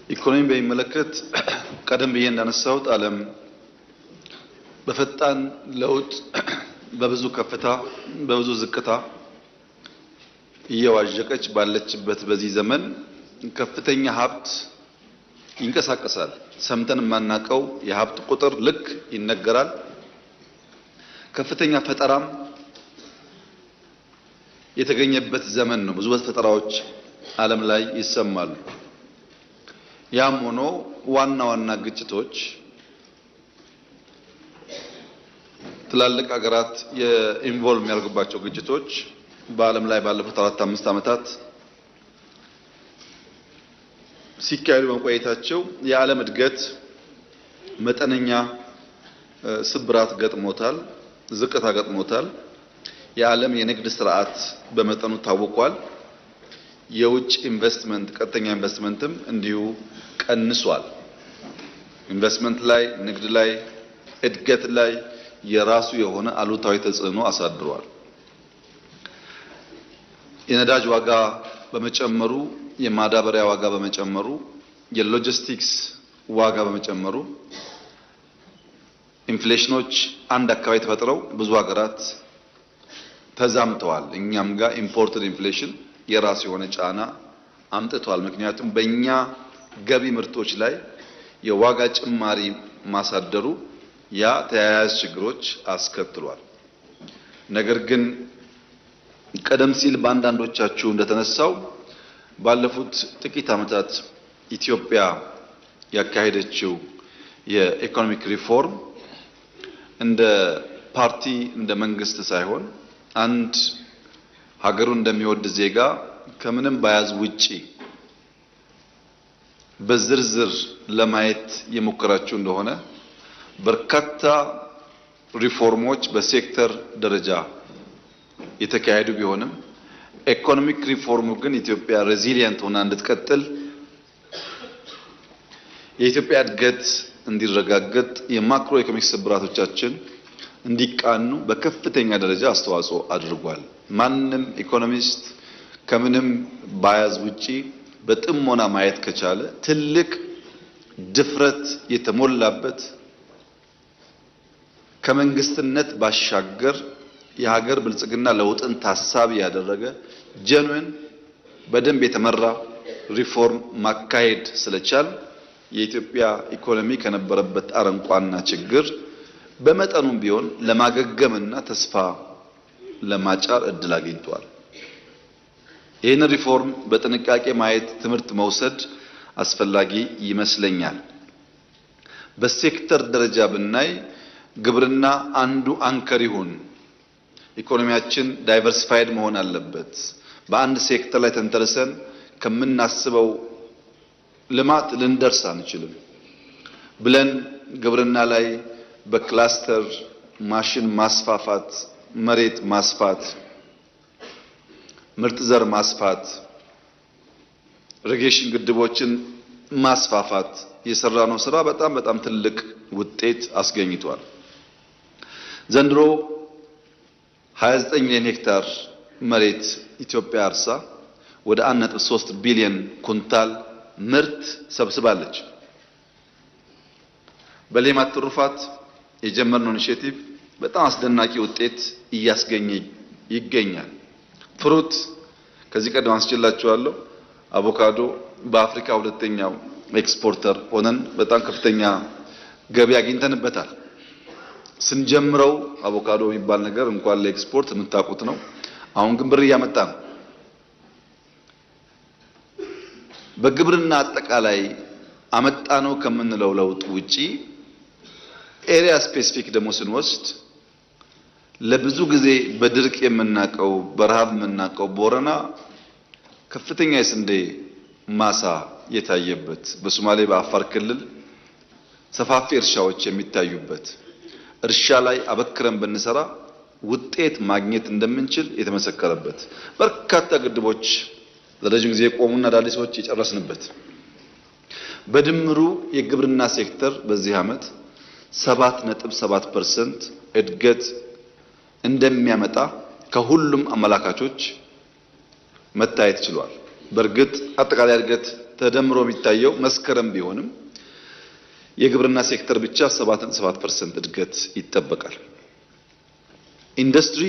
ኢኮኖሚ በሚመለከት ቀደም ብዬ እንዳነሳሁት ዓለም በፈጣን ለውጥ በብዙ ከፍታ በብዙ ዝቅታ እየዋዠቀች ባለችበት በዚህ ዘመን ከፍተኛ ሀብት ይንቀሳቀሳል። ሰምተን የማናውቀው የሀብት ቁጥር ልክ ይነገራል። ከፍተኛ ፈጠራም የተገኘበት ዘመን ነው። ብዙ ፈጠራዎች ዓለም ላይ ይሰማሉ። ያም ሆኖ ዋና ዋና ግጭቶች ትላልቅ ሀገራት የኢንቮልቭ የሚያደርጉባቸው ግጭቶች በዓለም ላይ ባለፉት 4-5 ዓመታት ሲካሄዱ በመቆየታቸው የዓለም እድገት መጠነኛ ስብራት ገጥሞታል፣ ዝቅታ ገጥሞታል። የዓለም የንግድ ስርዓት በመጠኑ ታውቋል። የውጭ ኢንቨስትመንት ቀጥተኛ ኢንቨስትመንትም እንዲሁ ቀንሷል። ኢንቨስትመንት ላይ፣ ንግድ ላይ፣ እድገት ላይ የራሱ የሆነ አሉታዊ ተጽዕኖ አሳድሯል። የነዳጅ ዋጋ በመጨመሩ፣ የማዳበሪያ ዋጋ በመጨመሩ፣ የሎጂስቲክስ ዋጋ በመጨመሩ ኢንፍሌሽኖች አንድ አካባቢ ተፈጥረው ብዙ ሀገራት ተዛምተዋል። እኛም ጋር ኢምፖርትድ ኢንፍሌሽን የራሱ የሆነ ጫና አምጥቷል። ምክንያቱም በእኛ ገቢ ምርቶች ላይ የዋጋ ጭማሪ ማሳደሩ ያ ተያያዥ ችግሮች አስከትሏል። ነገር ግን ቀደም ሲል በአንዳንዶቻችሁ እንደተነሳው ባለፉት ጥቂት ዓመታት ኢትዮጵያ ያካሄደችው የኢኮኖሚክ ሪፎርም እንደ ፓርቲ እንደ መንግስት ሳይሆን አንድ ሀገሩን እንደሚወድ ዜጋ ከምንም ባያዝ ውጪ በዝርዝር ለማየት የሞከራችሁ እንደሆነ በርካታ ሪፎርሞች በሴክተር ደረጃ የተካሄዱ ቢሆንም ኢኮኖሚክ ሪፎርሙ ግን ኢትዮጵያ ሬዚሊየንት ሆና እንድትቀጥል የኢትዮጵያ እድገት እንዲረጋገጥ የማክሮ ኢኮኖሚክ ስብራቶቻችን እንዲቃኑ በከፍተኛ ደረጃ አስተዋጽኦ አድርጓል። ማንም ኢኮኖሚስት ከምንም ባያዝ ውጪ በጥሞና ማየት ከቻለ ትልቅ ድፍረት የተሞላበት ከመንግስትነት ባሻገር የሀገር ብልጽግና ለውጥን ታሳቢ ያደረገ ጀንዌን በደንብ የተመራ ሪፎርም ማካሄድ ስለቻል የኢትዮጵያ ኢኮኖሚ ከነበረበት አረንቋና ችግር በመጠኑም ቢሆን ለማገገምና ተስፋ ለማጫር እድል አግኝቷል። ይህን ሪፎርም በጥንቃቄ ማየት፣ ትምህርት መውሰድ አስፈላጊ ይመስለኛል። በሴክተር ደረጃ ብናይ ግብርና አንዱ አንከር ይሁን። ኢኮኖሚያችን ዳይቨርሲፋይድ መሆን አለበት። በአንድ ሴክተር ላይ ተንተርሰን ከምናስበው ልማት ልንደርስ አንችልም ብለን ግብርና ላይ በክላስተር ማሽን ማስፋፋት፣ መሬት ማስፋት፣ ምርጥ ዘር ማስፋት፣ ኢሪጌሽን ግድቦችን ማስፋፋት የሰራነው ስራ በጣም ትልቅ ውጤት አስገኝቷል። ዘንድሮ 29 ሚሊዮን ሄክታር መሬት ኢትዮጵያ አርሳ ወደ 1.3 ቢሊዮን ኩንታል ምርት ሰብስባለች። በሌማት ትሩፋት የጀመርነው ኢኒሼቲቭ በጣም አስደናቂ ውጤት እያስገኘ ይገኛል። ፍሩት ከዚህ ቀደም አንስቼላችኋለሁ። አቮካዶ በአፍሪካ ሁለተኛው ኤክስፖርተር ሆነን በጣም ከፍተኛ ገቢ አግኝተንበታል። ስንጀምረው አቮካዶ የሚባል ነገር እንኳን ለኤክስፖርት የምታውቁት ነው። አሁን ግን ብር እያመጣ ነው። በግብርና አጠቃላይ አመጣ ነው ከምንለው ለውጥ ውጪ ኤሪያ ስፔሲፊክ ደግሞ ስንወስድ ለብዙ ጊዜ በድርቅ የምናቀው በረሃብ የምናቀው ቦረና ከፍተኛ የስንዴ ማሳ የታየበት፣ በሶማሌ በአፋር ክልል ሰፋፊ እርሻዎች የሚታዩበት፣ እርሻ ላይ አበክረን ብንሰራ ውጤት ማግኘት እንደምንችል የተመሰከረበት፣ በርካታ ግድቦች ለረጅም ጊዜ ቆሙና አዳዲሶች የጨረስንበት፣ በድምሩ የግብርና ሴክተር በዚህ ዓመት 7.7% እድገት እንደሚያመጣ ከሁሉም አመላካቾች መታየት ችሏል። በእርግጥ አጠቃላይ እድገት ተደምሮ የሚታየው መስከረም ቢሆንም የግብርና ሴክተር ብቻ 7.7% እድገት ይጠበቃል። ኢንዱስትሪ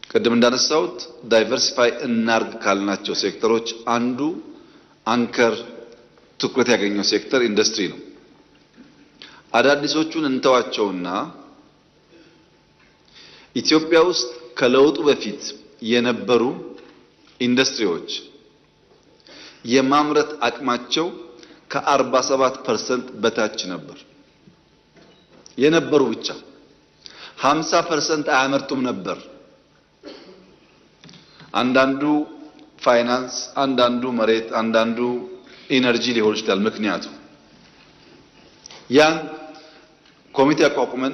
ቅድም እንዳነሳሁት ዳይቨርሲፋይ እናርግ ካልናቸው ሴክተሮች አንዱ አንከር ትኩረት ያገኘው ሴክተር ኢንዱስትሪ ነው። አዳዲሶቹን እንተዋቸውና ኢትዮጵያ ውስጥ ከለውጡ በፊት የነበሩ ኢንዱስትሪዎች የማምረት አቅማቸው ከ47% በታች ነበር የነበሩ ብቻ 50% አያመርቱም ነበር። አንዳንዱ ፋይናንስ፣ አንዳንዱ መሬት፣ አንዳንዱ ኢነርጂ ሊሆን ይችላል ምክንያቱ። ያን ኮሚቴ አቋቁመን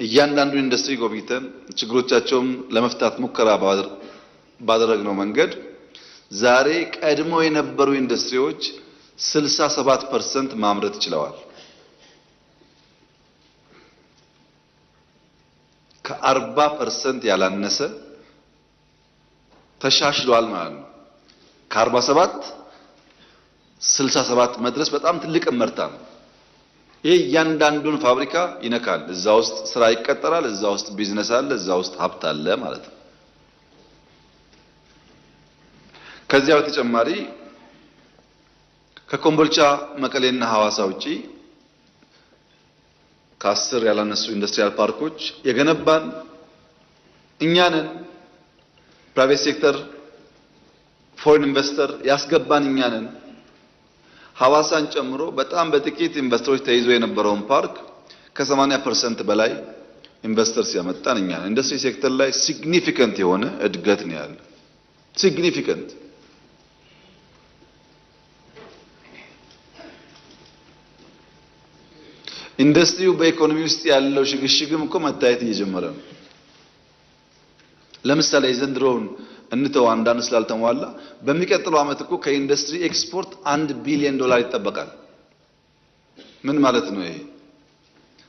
እያንዳንዱ ኢንዱስትሪ ጎብኝተን ችግሮቻቸውን ለመፍታት ሙከራ ባደረግነው መንገድ ዛሬ ቀድሞ የነበሩ ኢንዱስትሪዎች 67% ማምረት ችለዋል። ከ40% ያላነሰ ተሻሽሏል ማለት ነው። ከ47 67 መድረስ በጣም ትልቅ እመርታ ነው። ይሄ እያንዳንዱን ፋብሪካ ይነካል። እዛ ውስጥ ስራ ይቀጠራል፣ እዛ ውስጥ ቢዝነስ አለ፣ እዛ ውስጥ ሀብት አለ ማለት ነው። ከዚያ በተጨማሪ ከኮምቦልቻ መቀሌና ሐዋሳ ውጪ ከ10 ያላነሱ ኢንዱስትሪያል ፓርኮች የገነባን እኛንን ፕራይቬት ሴክተር ፎሬን ኢንቨስተር ያስገባን እኛንን ሐዋሳን ጨምሮ በጣም በጥቂት ኢንቨስተሮች ተይዞ የነበረውን ፓርክ ከ80% በላይ ኢንቨስተርስ ያመጣን እኛንን። ኢንዱስትሪ ሴክተር ላይ ሲግኒፊካንት የሆነ እድገት ነው ያለው። ሲግኒፊካንት ኢንዱስትሪው በኢኮኖሚ ውስጥ ያለው ሽግሽግም እኮ መታየት እየጀመረ ነው። ለምሳሌ የዘንድሮውን እንተው አንዳንድ ስላልተሟላ በሚቀጥለው ዓመት እኮ ከኢንዱስትሪ ኤክስፖርት $1 ቢሊዮን ይጠበቃል። ምን ማለት ነው ይሄ?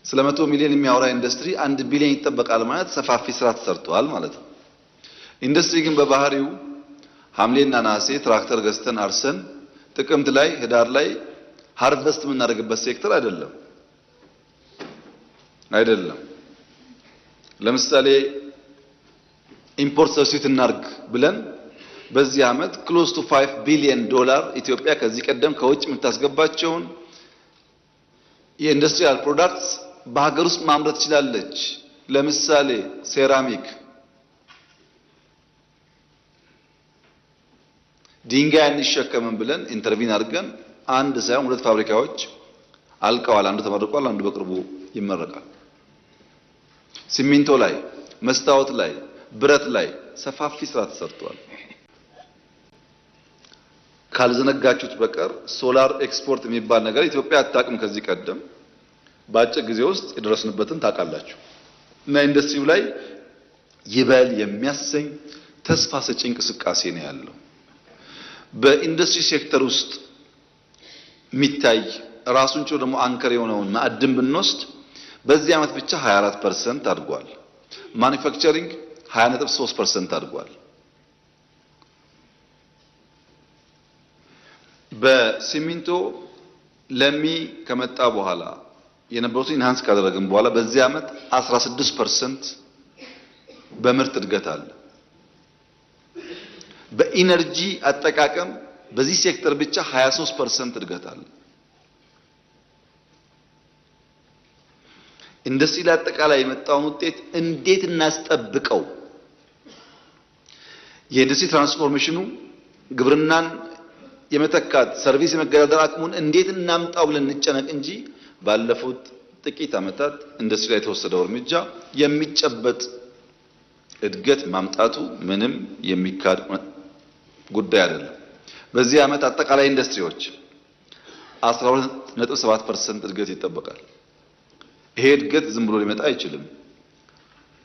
ስለ 100 ሚሊዮን የሚያወራ ኢንዱስትሪ 1 ቢሊዮን ይጠበቃል ማለት ሰፋፊ ስራ ተሰርቷል ማለት ነው። ኢንዱስትሪ ግን በባህሪው ሐምሌና ነሐሴ ትራክተር ገዝተን አርሰን ጥቅምት ላይ ህዳር ላይ ሃርቨስት የምናደርግበት ሴክተር አይደለም። ለምሳሌ ኢምፖርት ሰብስቲት እናርግ ብለን በዚህ ዓመት ክሎዝ ቱ $5 ቢሊዮን ኢትዮጵያ ከዚህ ቀደም ከውጭ የምታስገባቸውን የኢንዱስትሪያል ፕሮዳክትስ በሀገር ውስጥ ማምረት ትችላለች። ለምሳሌ ሴራሚክ፣ ድንጋይ እንሸከምን ብለን ኢንተርቪን አድርገን አንድ ሳይሆን 2 ፋብሪካዎች አልቀዋል። አንዱ ተመርቋል፣ አንዱ በቅርቡ ይመረቃል። ሲሚንቶ ላይ፣ መስታወት ላይ፣ ብረት ላይ ሰፋፊ ስራ ተሰርቷል። ካልዘነጋችሁት በቀር ሶላር ኤክስፖርት የሚባል ነገር ኢትዮጵያ አታውቅም። ከዚህ ቀደም በአጭር ጊዜ ውስጥ የደረስንበትን ታውቃላችሁ። እና ኢንዱስትሪው ላይ ይበል የሚያሰኝ ተስፋ ሰጪ እንቅስቃሴ ነው ያለው። በኢንዱስትሪ ሴክተር ውስጥ የሚታይ ራሱን ችሎ ደግሞ አንከር የሆነውን ማዕድን ብንወስድ በዚህ ዓመት ብቻ 24% አድጓል። ማኑፋክቸሪንግ 20.3% አድጓል። በሲሚንቶ ለሚ ከመጣ በኋላ የነበሩትን ኢንሃንስ ካደረግን በኋላ በዚህ ዓመት 16% በምርት እድገት አለ። በኢነርጂ አጠቃቀም በዚህ ሴክተር ብቻ 23% እድገት አለ። ኢንዱስትሪ ለአጠቃላይ የመጣውን ውጤት እንዴት እናስጠብቀው? የኢንዱስትሪ ትራንስፎርሜሽኑ ግብርናን የመተካት ሰርቪስ የመገዳደር አቅሙን እንዴት እናምጣው ብለን እንጨነቅ እንጂ ባለፉት ጥቂት ዓመታት ኢንዱስትሪ ላይ የተወሰደው እርምጃ የሚጨበጥ እድገት ማምጣቱ ምንም የሚካድ ጉዳይ አይደለም። በዚህ ዓመት አጠቃላይ ኢንዱስትሪዎች 12.7% እድገት ይጠበቃል። ይሄ እድገት ዝም ብሎ ሊመጣ አይችልም።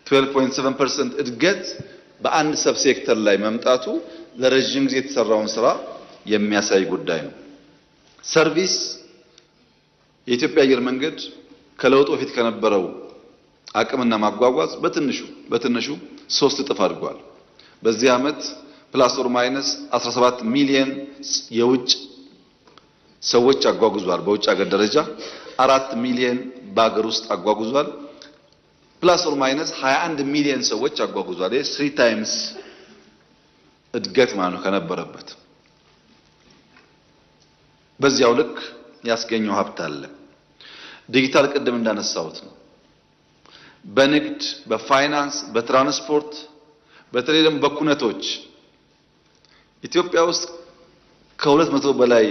12.7% እድገት በአንድ ሰብ ሴክተር ላይ መምጣቱ ለረጅም ጊዜ የተሰራውን ስራ የሚያሳይ ጉዳይ ነው። ሰርቪስ የኢትዮጵያ አየር መንገድ ከለውጡ በፊት ከነበረው አቅምና ማጓጓዝ በትንሹ 3 እጥፍ አድጓል። በዚህ ዓመት ፕላስ ኦር ማይነስ 17 ሚሊዮን የውጭ ሰዎች አጓጉዟል። በውጭ ሀገር ደረጃ 4 ሚሊዮን በሀገር ውስጥ አጓጉዟል። ፕላስ ኦር ማይነስ 21 ሚሊዮን ሰዎች አጓጉዟል። ይሄ 3 ታይምስ እድገት ማለት ነው ከነበረበት። በዚያው ልክ ያስገኘው ሀብት አለ። ዲጂታል ቅድም እንዳነሳሁት ነው። በንግድ፣ በፋይናንስ፣ በትራንስፖርት በተለይ ደግሞ በኩነቶች ኢትዮጵያ ውስጥ ከ200 በላይ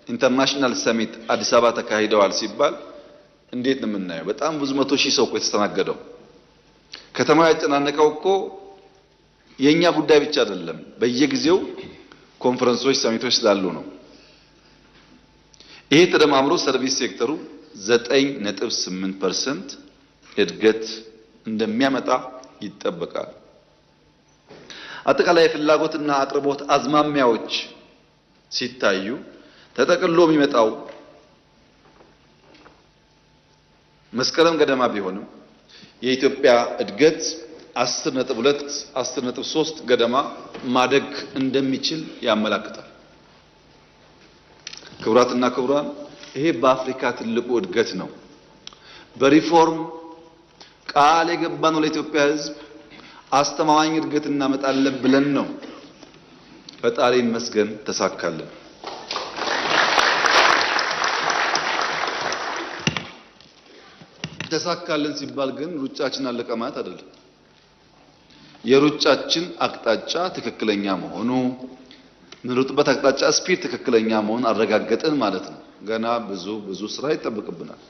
ኢንተርናሽናል ሰሚት አዲስ አበባ ተካሂደዋል ሲባል እንዴት ነው የምናየው? በጣም ብዙ 100 ሺህ ሰው እኮ የተስተናገደው። ከተማው ያጨናነቀው እኮ የኛ ጉዳይ ብቻ አይደለም። በየጊዜው ኮንፈረንሶች፣ ሰሚቶች ስላሉ ነው። ይሄ ተደማምሮ ሰርቪስ ሴክተሩ 9.8% እድገት እንደሚያመጣ ይጠበቃል። አጠቃላይ ፍላጎትና አቅርቦት አዝማሚያዎች ሲታዩ ተጠቅሎ የሚመጣው መስከረም ገደማ ቢሆንም የኢትዮጵያ እድገት 10.2 10.3 ገደማ ማደግ እንደሚችል ያመለክታል። ክቡራትና ክቡራን፣ ይሄ በአፍሪካ ትልቁ እድገት ነው። በሪፎርም ቃል የገባነው ለኢትዮጵያ ሕዝብ አስተማማኝ እድገት እናመጣለን ብለን ነው። ፈጣሪ ይመስገን ተሳካልን። ተሳካልን ሲባል ግን ሩጫችን አለቀ ማለት አይደለም። የሩጫችን አቅጣጫ ትክክለኛ መሆኑ ምንሩጥበት አቅጣጫ ስፒድ ትክክለኛ መሆኑን አረጋገጥን ማለት ነው። ገና ብዙ ስራ ይጠብቅብናል።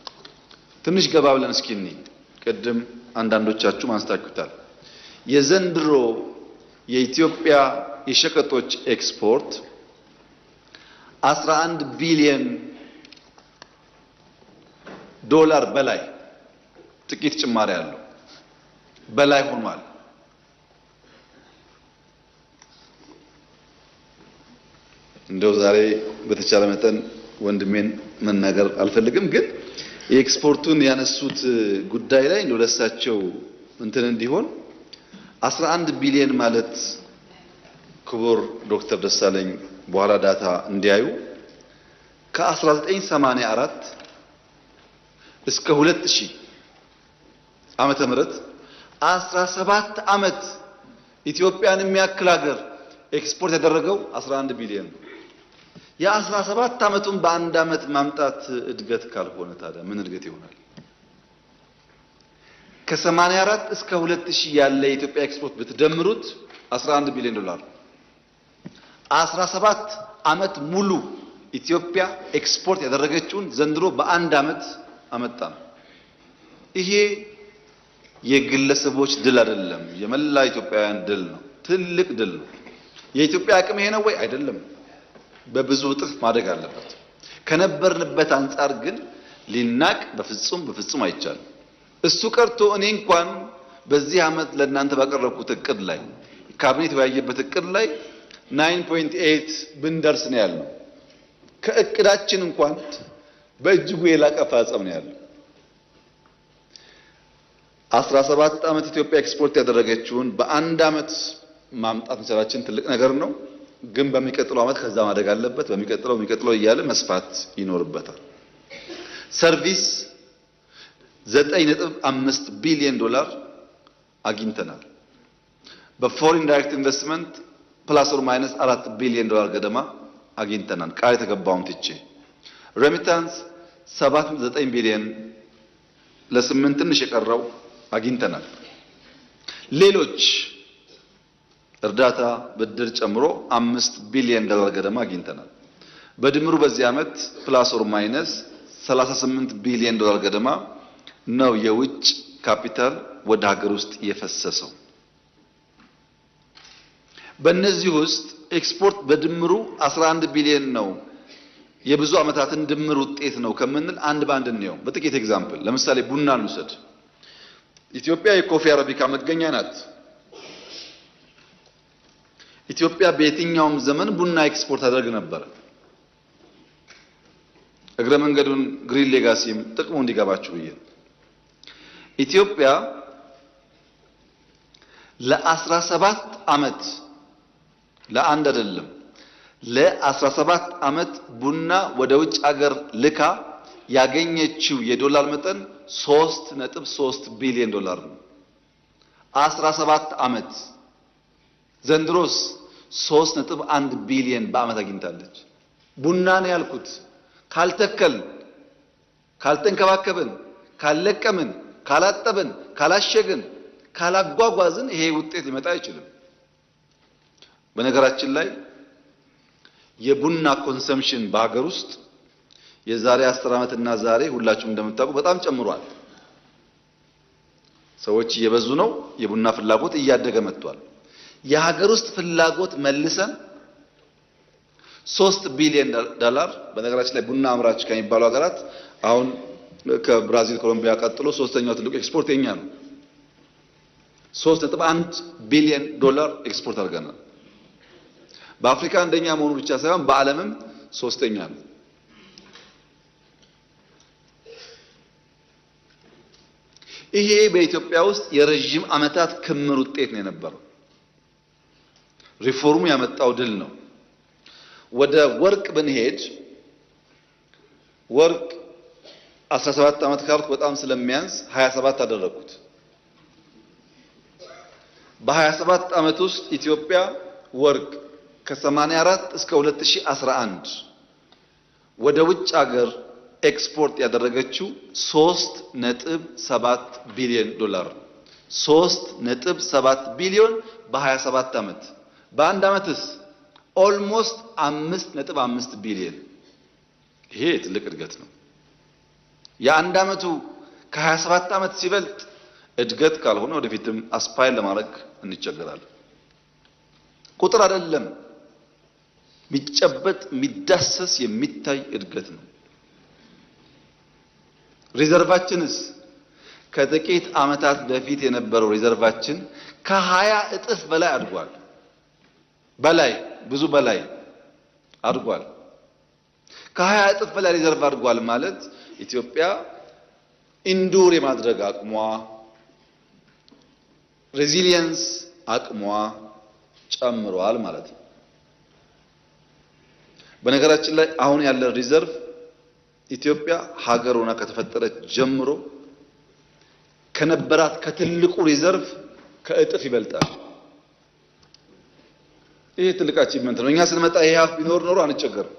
ትንሽ ገባ ብለን እስኪ እንይ። ቅድም አንዳንዶቻችሁ ማንስታችሁታል። የዘንድሮ የኢትዮጵያ የሸቀጦች ኤክስፖርት 11 ቢሊዮን ዶላር በላይ ጥቂት ጭማሪ ያለው በላይ ሆኗል። እንደው ዛሬ በተቻለ መጠን ወንድሜን መናገር አልፈልግም፣ ግን የኤክስፖርቱን ያነሱት ጉዳይ ላይ ለሳቸው እንትን እንዲሆን 11 ቢሊዮን ማለት ክቡር ዶክተር ደሳለኝ በኋላ ዳታ እንዲያዩ ከ1984 እስከ 2000 ዓመተ ምህረት 17 ዓመት ኢትዮጵያን የሚያክል ሀገር ኤክስፖርት ያደረገው 11 ቢሊዮን ነው። የ17 ዓመቱን በአንድ ዓመት ማምጣት እድገት ካልሆነ ታዲያ ምን እድገት ይሆናል? ከ84 እስከ 2000 ያለ የኢትዮጵያ ኤክስፖርት ብትደምሩት 11 ቢሊዮን ዶላር 17 ዓመት ሙሉ ኢትዮጵያ ኤክስፖርት ያደረገችውን ዘንድሮ በአንድ ዓመት አመጣ ነው። ይሄ የግለሰቦች ድል አይደለም፣ የመላ ኢትዮጵያውያን ድል ነው። ትልቅ ድል ነው። የኢትዮጵያ አቅም ይሄ ነው ወይ? አይደለም። በብዙ እጥፍ ማደግ አለበት። ከነበርንበት አንጻር ግን ሊናቅ በፍጹም አይቻልም። እሱ ቀርቶ እኔ እንኳን በዚህ ዓመት ለእናንተ ባቀረብኩት እቅድ ላይ ካቢኔት ባየበት እቅድ ላይ 9.8 ብንደርስ ነው ያለው። ከእቅዳችን እንኳን በእጅጉ የላቀ አፈጻጸም ነው ያለው። 17 ዓመት ኢትዮጵያ ኤክስፖርት ያደረገችውን በአንድ ዓመት ማምጣት መቻላችን ትልቅ ነገር ነው። ግን በሚቀጥለው ዓመት ከዛ ማደግ አለበት። በሚቀጥለው እያለ መስፋት ይኖርበታል። ሰርቪስ 9.5 ቢሊዮን ዶላር አግኝተናል። በፎሪን ዳይሬክት ኢንቨስትመንት ፕላስ ኦር ማይነስ 4 ቢሊዮን ዶላር ገደማ አግኝተናል። ቃል የተገባውን ትቼ ሬሚታንስ 7.9 ቢሊዮን ለ8 ትንሽ የቀረው አግኝተናል። ሌሎች እርዳታ ብድር ጨምሮ 5 ቢሊዮን ዶላር ገደማ አግኝተናል። በድምሩ በዚህ ዓመት ፕላስ ኦር ማይነስ 38 ቢሊዮን ዶላር ገደማ ነው የውጭ ካፒታል ወደ ሀገር ውስጥ የፈሰሰው። በእነዚህ ውስጥ ኤክስፖርት በድምሩ 11 ቢሊዮን ነው። የብዙ ዓመታትን ድምር ውጤት ነው ከምንል አንድ ባንድ ነው። በጥቂት ኤግዛምፕል ለምሳሌ ቡና እንውሰድ። ኢትዮጵያ የኮፊ አረቢካ መገኛ ናት። ኢትዮጵያ በየትኛውም ዘመን ቡና ኤክስፖርት አደረግ ነበር። እግረ መንገዱን ግሪን ሌጋሲም ጥቅሙ እንዲገባችሁ ብዬ ኢትዮጵያ ለ17 ዓመት ለአንድ አይደለም ለ17 ዓመት ቡና ወደ ውጭ ሀገር ልካ ያገኘችው የዶላር መጠን 3.3 ቢሊዮን ዶላር ነው። 17 ዓመት። ዘንድሮስ 3.1 ቢሊዮን በዓመት አግኝታለች። ቡና ነው ያልኩት። ካልተከል፣ ካልተንከባከብን፣ ካልለቀምን፣ ካላጠብን፣ ካላሸግን፣ ካላጓጓዝን ይሄ ውጤት ሊመጣ አይችልም። በነገራችን ላይ የቡና ኮንሰምፕሽን በሀገር ውስጥ የዛሬ 10 ዓመት እና ዛሬ ሁላችሁም እንደምታውቁ በጣም ጨምሯል። ሰዎች እየበዙ ነው። የቡና ፍላጎት እያደገ መጥቷል። የሀገር ውስጥ ፍላጎት መልሰን 3 ቢሊዮን ዶላር በነገራችን ላይ ቡና አምራች ከሚባሉ ሀገራት አሁን ከብራዚል ኮሎምቢያ ቀጥሎ ሶስተኛው ትልቁ ኤክስፖርት የኛ ነው። 3.1 ቢሊዮን ዶላር ኤክስፖርት አድርገናል። በአፍሪካ አንደኛ መሆኑ ብቻ ሳይሆን በዓለምም ሶስተኛ ነው። ይሄ በኢትዮጵያ ውስጥ የረጅም ዓመታት ክምር ውጤት ነው የነበረው። ሪፎርሙ ያመጣው ድል ነው። ወደ ወርቅ ብንሄድ ወርቅ 17 ዓመት ካልኩ በጣም ስለሚያንስ 27 አደረኩት። በ27 ዓመት ውስጥ ኢትዮጵያ ወርቅ ከ84 እስከ 2011 ወደ ውጭ ሀገር ኤክስፖርት ያደረገችው 3.7 ቢሊዮን ዶላር 3.7 ቢሊዮን በ27 ዓመት። በአንድ ዓመትስ ኦልሞስት 5.5 ቢሊዮን። ይሄ ትልቅ እድገት ነው። የአንድ ዓመቱ ከ27 ዓመት ሲበልጥ እድገት ካልሆነ ወደፊትም አስፓይል ለማድረግ እንቸገራለን። ቁጥር አይደለም፣ የሚጨበጥ የሚዳሰስ የሚታይ እድገት ነው። ሪዘርቫችንስ ከጥቂት ዓመታት በፊት የነበረው ሪዘርቫችን ከ20 እጥፍ በላይ አድጓል። ብዙ በላይ አድጓል። ከ20 እጥፍ በላይ ሪዘርቭ አድጓል ማለት ኢትዮጵያ ኢንዱር የማድረግ አቅሟ፣ ሬዚሊየንስ አቅሟ ጨምሯል ማለት ነው። በነገራችን ላይ አሁን ያለ ሪዘርቭ ኢትዮጵያ ሀገር ሆና ከተፈጠረች ጀምሮ ከነበራት ከትልቁ ሪዘርቭ ከእጥፍ ይበልጣል። ይሄ ትልቅ አቺቭመንት ነው። እኛ ስንመጣ ይሄ ሀፍ ቢኖር ኖሮ አንቸገርም።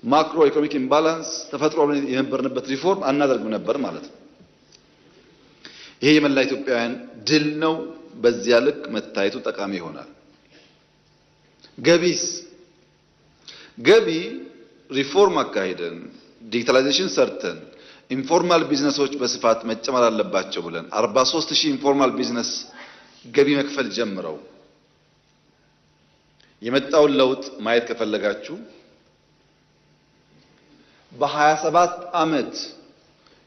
ማክሮ ኢኮኖሚክ ኢምባላንስ ተፈጥሮ የነበርንበት ሪፎርም አናደርግም ነበር ማለት ነው። ይሄ የመላ ኢትዮጵያውያን ድል ነው። በዚያ ልክ መታየቱ ጠቃሚ ይሆናል። ገቢ ሪፎርም አካሂደን ዲጂታላይዜሽን ሰርተን ኢንፎርማል ቢዝነሶች በስፋት መጨመር አለባቸው ብለን 43000 ኢንፎርማል ቢዝነስ ገቢ መክፈል ጀምረው የመጣውን ለውጥ ማየት ከፈለጋችሁ በ27 ዓመት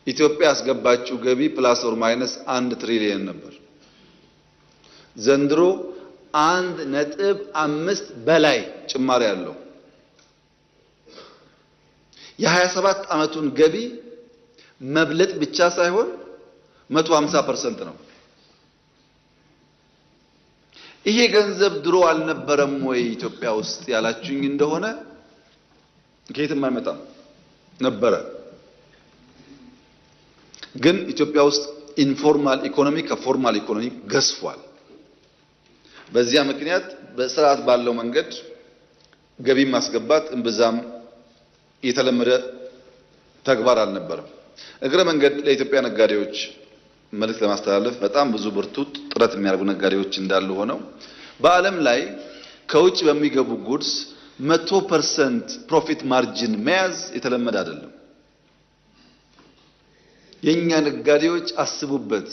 ኢትዮጵያ ያስገባችው ገቢ ፕላስ ኦር ማይነስ 1 ትሪሊየን ነበር። ዘንድሮ 1.5 በላይ ጭማሪ አለው። የ27 ዓመቱን ገቢ መብለጥ ብቻ ሳይሆን 150% ነው። ይሄ ገንዘብ ድሮ አልነበረም ወይ ኢትዮጵያ ውስጥ ያላችሁኝ እንደሆነ ከየትም አይመጣም ነበረ። ግን ኢትዮጵያ ውስጥ ኢንፎርማል ኢኮኖሚ ከፎርማል ኢኮኖሚ ገዝፏል። በዚያ ምክንያት በስርዓት ባለው መንገድ ገቢ ማስገባት እምብዛም የተለመደ ተግባር አልነበረም። እግረ መንገድ ለኢትዮጵያ ነጋዴዎች መልእክት ለማስተላለፍ በጣም ብዙ ብርቱ ጥረት የሚያደርጉ ነጋዴዎች እንዳሉ ሆነው በዓለም ላይ ከውጭ በሚገቡ ጉድስ 100% ፕሮፊት ማርጂን መያዝ የተለመደ አይደለም። የኛ ነጋዴዎች አስቡበት።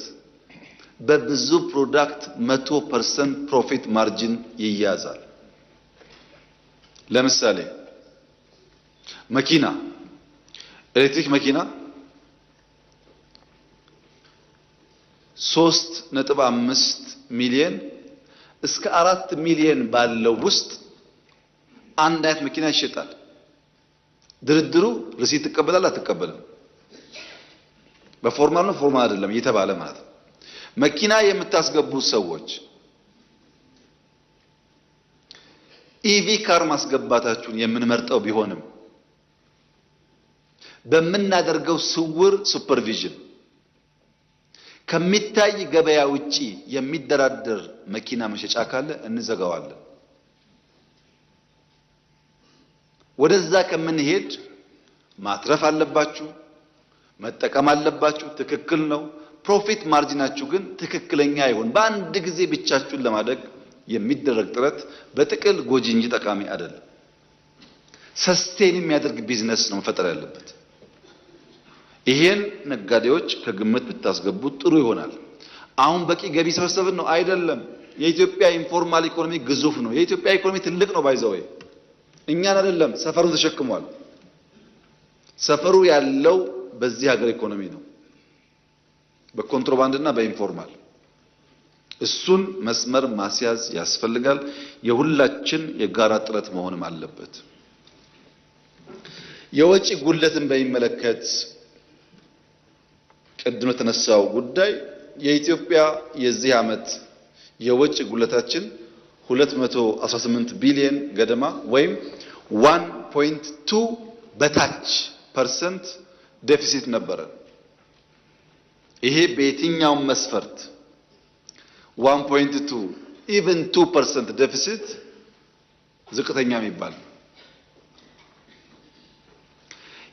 በብዙ ፕሮዳክት 100% ፕሮፊት ማርጂን ይያዛል። ለምሳሌ መኪና፣ ኤሌክትሪክ መኪና 3.5 ሚሊዮን እስከ 4 ሚሊዮን ባለው ውስጥ አንድ አይነት መኪና ይሸጣል። ድርድሩ ሪሲት ትቀበላለህ አትቀበልም፣ በፎርማል ነው ፎርማል አይደለም እየተባለ ማለት ነው። መኪና የምታስገቡ ሰዎች ኢቪ ካር ማስገባታችሁን የምንመርጠው ቢሆንም በምናደርገው ስውር ሱፐርቪዥን ከሚታይ ገበያ ውጪ የሚደራደር መኪና መሸጫ ካለ እንዘጋዋለን። ወደዛ ከምንሄድ ማትረፍ አለባችሁ፣ መጠቀም አለባችሁ። ትክክል ነው። ፕሮፊት ማርጂናችሁ ግን ትክክለኛ ይሁን። በአንድ ጊዜ ብቻችሁን ለማደግ የሚደረግ ጥረት በጥቅል ጎጂ እንጂ ጠቃሚ አይደለም። ሰስቴን የሚያደርግ ቢዝነስ ነው መፈጠር ያለበት። ይሄን ነጋዴዎች ከግምት ብታስገቡት ጥሩ ይሆናል። አሁን በቂ ገቢ ሰበሰብን ነው አይደለም። የኢትዮጵያ ኢንፎርማል ኢኮኖሚ ግዙፍ ነው። የኢትዮጵያ ኢኮኖሚ ትልቅ ነው። ባይዘው እኛን አይደለም ሰፈሩን ተሸክሟል። ሰፈሩ ያለው በዚህ ሀገር ኢኮኖሚ ነው፣ በኮንትሮባንድና በኢንፎርማል። እሱን መስመር ማስያዝ ያስፈልጋል። የሁላችን የጋራ ጥረት መሆንም አለበት። የወጪ ጉድለትን በሚመለከት ቅድም የተነሳው ጉዳይ የኢትዮጵያ የዚህ ዓመት የወጪ ጉድለታችን 218 ቢሊዮን ገደማ ወይም 1.2 በታች ፐርሰንት ዴፊሲት ነበረ። ይሄ በየትኛው መስፈርት 1.2 ኢቭን 2% ዴፊሲት ዝቅተኛ የሚባል።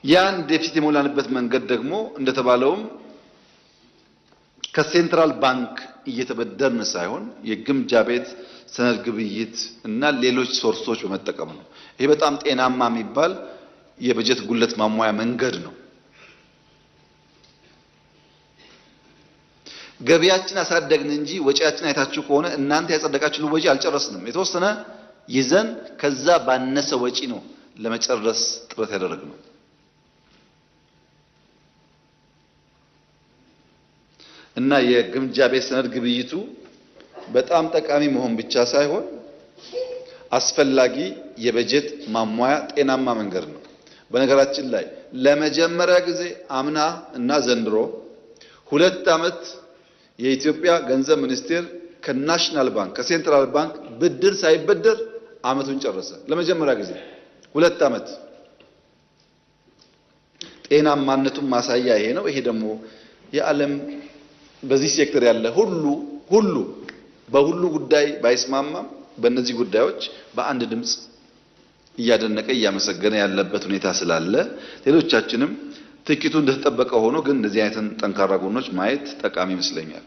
ያን ዴፊሲት የሞላንበት መንገድ ደግሞ እንደተባለውም ከሴንትራል ባንክ እየተበደርን ሳይሆን የግምጃ ቤት ሰነድ ግብይት እና ሌሎች ሶርሶች በመጠቀም ነው። ይሄ በጣም ጤናማ የሚባል የበጀት ጉድለት ማሟያ መንገድ ነው። ገቢያችን አሳደግን እንጂ ወጪያችን አይታችሁ ከሆነ እናንተ ያጸደቃችሁት ወጪ አልጨረስንም። የተወሰነ ይዘን ከዛ ባነሰ ወጪ ነው ለመጨረስ ጥረት ያደረግነው። እና የግምጃ ቤት ሰነድ ግብይቱ በጣም ጠቃሚ መሆን ብቻ ሳይሆን አስፈላጊ የበጀት ማሟያ ጤናማ መንገድ ነው። በነገራችን ላይ ለመጀመሪያ ጊዜ አምና እና ዘንድሮ 2 ዓመት የኢትዮጵያ ገንዘብ ሚኒስቴር ከናሽናል ባንክ ከሴንትራል ባንክ ብድር ሳይበደር ዓመቱን ጨረሰ። ለመጀመሪያ ጊዜ 2 ዓመት። ጤናማነቱን ማሳያ ይሄ ነው። ይሄ ደግሞ የዓለም በዚህ ሴክተር ያለ ሁሉ በሁሉ ጉዳይ ባይስማማም በእነዚህ ጉዳዮች በአንድ ድምፅ እያደነቀ እያመሰገነ ያለበት ሁኔታ ስላለ ሌሎቻችንም ትኪቱ እንደተጠበቀ ሆኖ ግን እንደዚህ አይነት ጠንካራ ጎኖች ማየት ጠቃሚ ይመስለኛል።